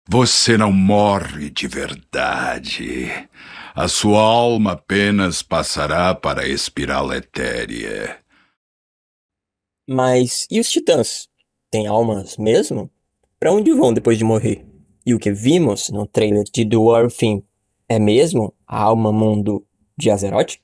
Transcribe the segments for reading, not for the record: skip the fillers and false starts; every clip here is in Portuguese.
Você não morre de verdade. A sua alma apenas passará para a espiral etérea. Mas e os titãs? Têm almas mesmo? Para onde vão depois de morrer? E o que vimos no trailer de Dwarfing é mesmo a alma mundo de Azeroth?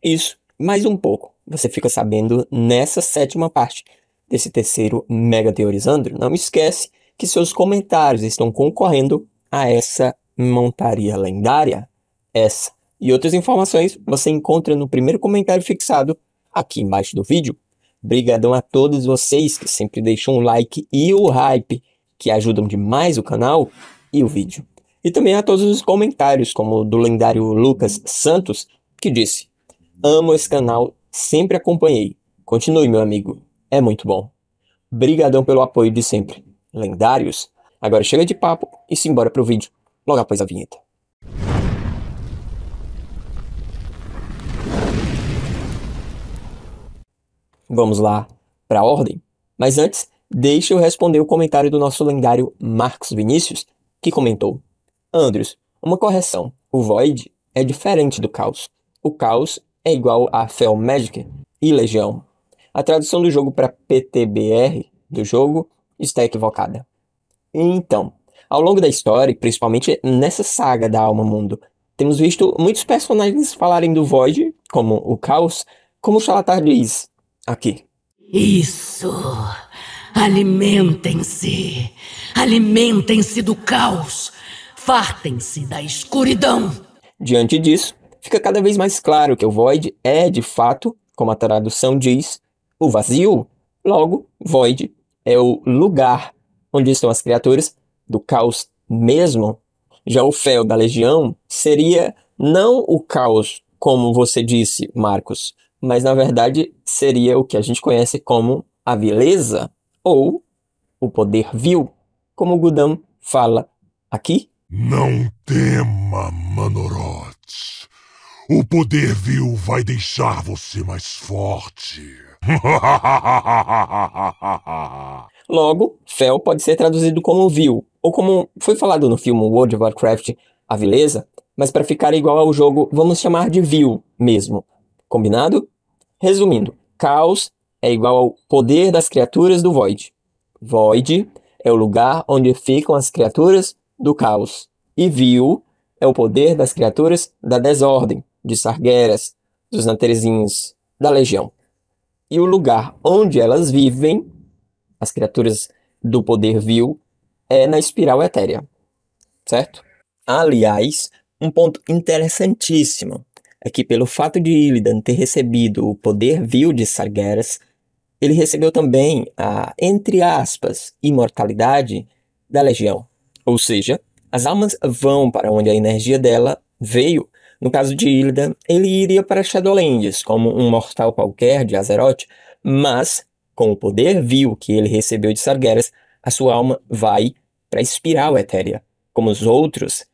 Isso, mais um pouco, você fica sabendo nessa sétima parte desse terceiro Mega Teorizando. Não esquece que seus comentários estão concorrendo a essa montaria lendária. Essa e outras informações você encontra no primeiro comentário fixado aqui embaixo do vídeo. Brigadão a todos vocês que sempre deixam o like e o hype, que ajudam demais o canal e o vídeo. E também a todos os comentários, como o do lendário Lucas Santos, que disse: amo esse canal, sempre acompanhei. Continue, meu amigo, é muito bom. Brigadão pelo apoio de sempre. Lendários, agora chega de papo e simbora pro vídeo, logo após a vinheta. Vamos lá para a ordem. Mas antes, deixa eu responder o comentário do nosso lendário Marcos Vinícius, que comentou: Andrews, uma correção. O Void é diferente do Caos. O Caos é igual a Fel Magic e Legião. A tradução do jogo para PTBR do jogo está equivocada. Então, ao longo da história, e principalmente nessa saga da Alma Mundo, temos visto muitos personagens falarem do Void, como o Caos, como o Shalatar diz aqui. Isso! Alimentem-se! Alimentem-se do caos! Fartem-se da escuridão! Diante disso, fica cada vez mais claro que o Void é, de fato, como a tradução diz, o vazio. Logo, Void é o lugar onde estão as criaturas do caos mesmo. Já o Fel da Legião seria não o caos, como você disse, Marcos, mas na verdade seria o que a gente conhece como a vileza ou o poder vil, como o Gudam fala aqui. Não tema, Manoroth. O poder vil vai deixar você mais forte. Logo, Fel pode ser traduzido como vil, ou como foi falado no filme World of Warcraft, a vileza, mas para ficar igual ao jogo, vamos chamar de vil mesmo. Combinado? Resumindo, caos é igual ao poder das criaturas do Void. Void é o lugar onde ficam as criaturas do caos. E vil é o poder das criaturas da desordem, de Sargeras, dos Nanterezinhos, da Legião. E o lugar onde elas vivem, as criaturas do poder vil, é na espiral etérea. Certo? Aliás, um ponto interessantíssimo é que pelo fato de Illidan ter recebido o poder vil de Sargeras, ele recebeu também a, entre aspas, imortalidade da Legião. Ou seja, as almas vão para onde a energia dela veio. No caso de Illidan, ele iria para Shadowlands, como um mortal qualquer de Azeroth, mas, com o poder vil que ele recebeu de Sargeras, a sua alma vai para a espiral etérea, como os outros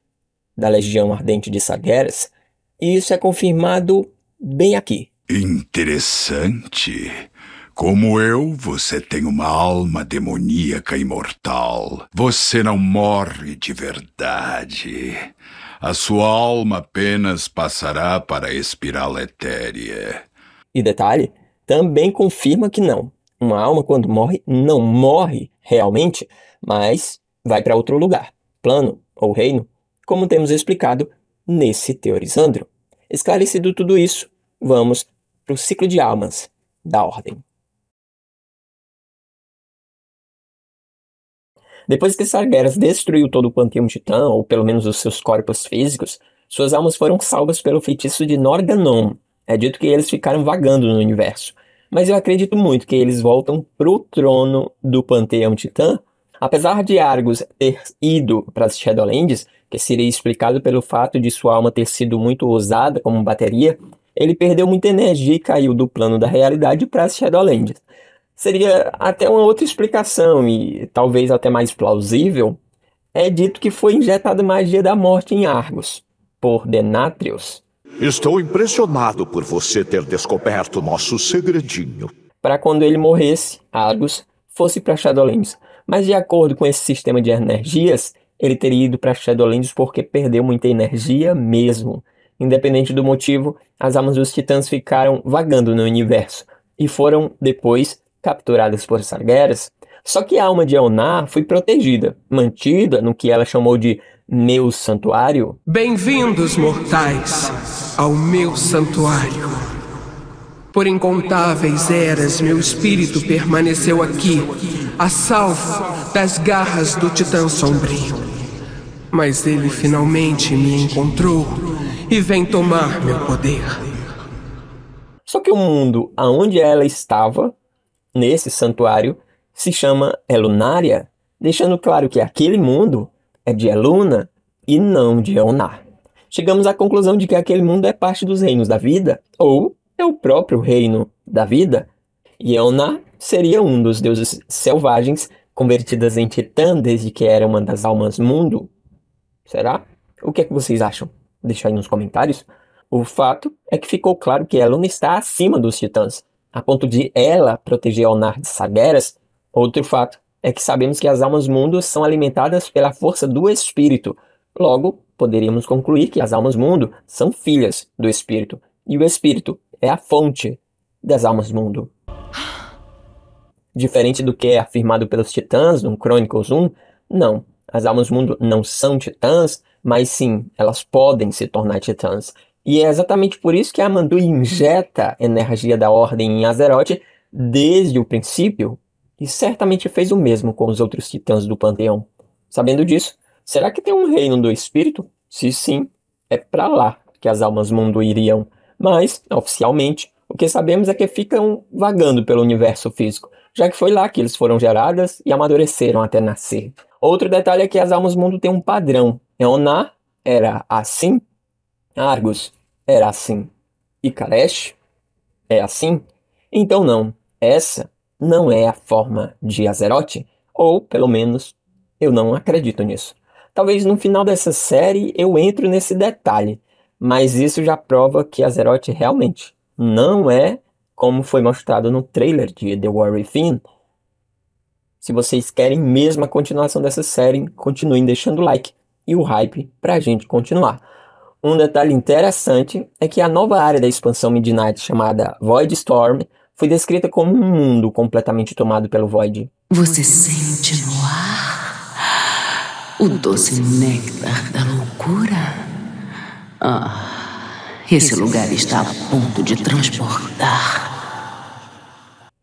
da Legião Ardente de Sargeras, e isso é confirmado bem aqui. Interessante. Como eu, você tem uma alma demoníaca imortal. Você não morre de verdade. A sua alma apenas passará para a espiral etérea. E detalhe, também confirma que não. Uma alma, quando morre, não morre realmente, mas vai para outro lugar, plano ou reino, como temos explicado nesse Teorizandro. Esclarecido tudo isso, vamos para o ciclo de almas da Ordem. Depois que Sargeras destruiu todo o Panteão Titã, ou pelo menos os seus corpos físicos, suas almas foram salvas pelo feitiço de Norgannon. É dito que eles ficaram vagando no universo, mas eu acredito muito que eles voltam pro trono do Panteão Titã. Apesar de Argus ter ido para as Shadowlands, que seria explicado pelo fato de sua alma ter sido muito ousada como bateria, ele perdeu muita energia e caiu do plano da realidade para as Shadowlands. Seria até uma outra explicação, e talvez até mais plausível, é dito que foi injetada magia da morte em Argus, por Denatrius. Estou impressionado por você ter descoberto nosso segredinho. Para quando ele morresse, Argus fosse para Shadowlands. Mas de acordo com esse sistema de energias, ele teria ido para Shadowlands porque perdeu muita energia mesmo. Independente do motivo, as almas dos titãs ficaram vagando no universo e foram depois capturadas por Sargeras. Só que a alma de Elnar foi protegida, mantida no que ela chamou de meu santuário. Bem-vindos, mortais, ao meu santuário. Por incontáveis eras, meu espírito permaneceu aqui, a salvo das garras do Titã Sombrio. Mas ele finalmente me encontrou e vem tomar meu poder. Só que o mundo aonde ela estava, nesse santuário, se chama Elunária, deixando claro que aquele mundo é de Eluna e não de Elnar. Chegamos à conclusão de que aquele mundo é parte dos reinos da vida, ou é o próprio reino da vida, e Elnar seria um dos deuses selvagens convertidas em titã desde que era uma das almas mundo. Será? O que é que vocês acham? Deixa aí nos comentários. O fato é que ficou claro que Eluna está acima dos titãs, a ponto de ela proteger Elnar de Sargeras. Outro fato é que sabemos que as almas mundo são alimentadas pela força do espírito. Logo, poderíamos concluir que as almas mundo são filhas do espírito, e o espírito é a fonte das almas mundo. Diferente do que é afirmado pelos titãs no Chronicles 1, não. As almas mundo não são titãs, mas sim, elas podem se tornar titãs. E é exatamente por isso que a Amandui injeta energia da Ordem em Azeroth desde o princípio, e certamente fez o mesmo com os outros titãs do Panteão. Sabendo disso, será que tem um reino do espírito? Se sim, é para lá que as almas mundo iriam. Mas, oficialmente, o que sabemos é que ficam vagando pelo universo físico, já que foi lá que eles foram geradas e amadureceram até nascer. Outro detalhe é que as almas mundo têm um padrão. Eonar era assim, Argus era assim, e Karesh é assim. Então não, essa não é a forma de Azeroth, ou pelo menos eu não acredito nisso. Talvez no final dessa série eu entre nesse detalhe, mas isso já prova que Azeroth realmente não é como foi mostrado no trailer de The War Within. Se vocês querem mesmo a continuação dessa série, continuem deixando o like e o hype pra gente continuar. Um detalhe interessante é que a nova área da expansão Midnight, chamada Void Storm, foi descrita como um mundo completamente tomado pelo Void. Você sente no ar o doce néctar da loucura? Esse lugar está a ponto de transbordar.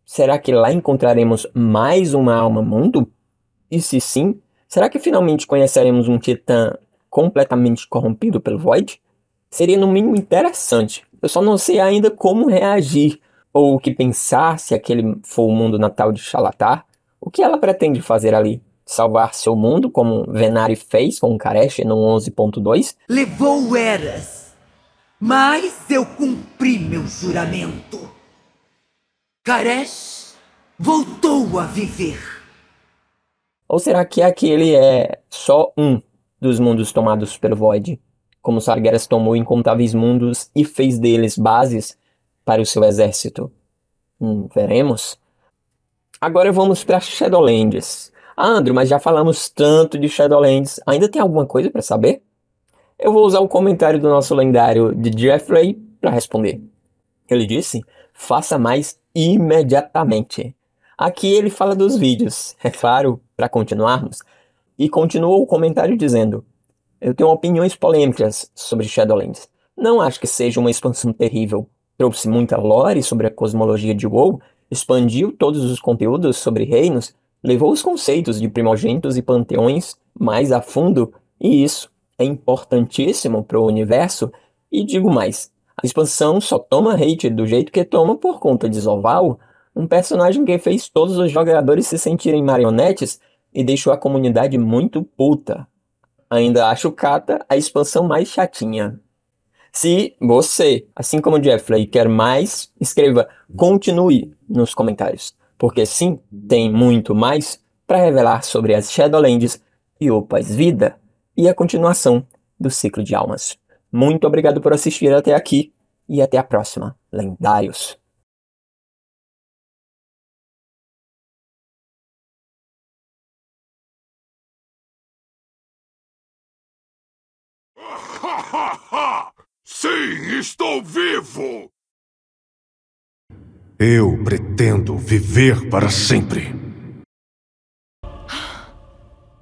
Será que lá encontraremos mais uma alma mundo? E se sim, será que finalmente conheceremos um titã completamente corrompido pelo Void? Seria no mínimo interessante. Eu só não sei ainda como reagir, ou o que pensar se aquele for o mundo natal de Xalatar. O que ela pretende fazer ali? Salvar seu mundo, como Venari fez com Karesh no 11.2? Levou eras, mas eu cumpri meu juramento. Karesh voltou a viver. Ou será que aquele é só um dos mundos tomados pelo Void? Como Sargeras tomou incontáveis mundos e fez deles bases para o seu exército? Veremos. Agora vamos para Shadowlands. Andrew, mas já falamos tanto de Shadowlands. Ainda tem alguma coisa para saber? Eu vou usar o comentário do nosso lendário de Jeffrey para responder. Ele disse: faça mais imediatamente. Aqui ele fala dos vídeos, é claro, para continuarmos. E continuou o comentário dizendo: eu tenho opiniões polêmicas sobre Shadowlands. Não acho que seja uma expansão terrível. Trouxe muita lore sobre a cosmologia de WoW, expandiu todos os conteúdos sobre reinos, levou os conceitos de primogênitos e panteões mais a fundo, e isso é importantíssimo para o universo. E digo mais, a expansão só toma hate do jeito que toma por conta de Zovaal, um personagem que fez todos os jogadores se sentirem marionetes e deixou a comunidade muito puta. Ainda acho Kata a expansão mais chatinha. Se você, assim como o Jeffrey, quer mais, escreva continue nos comentários, porque sim, tem muito mais para revelar sobre as Shadowlands e o pós-vida e a continuação do ciclo de almas. Muito obrigado por assistir até aqui e até a próxima, lendários! Sim, estou vivo! Eu pretendo viver para sempre.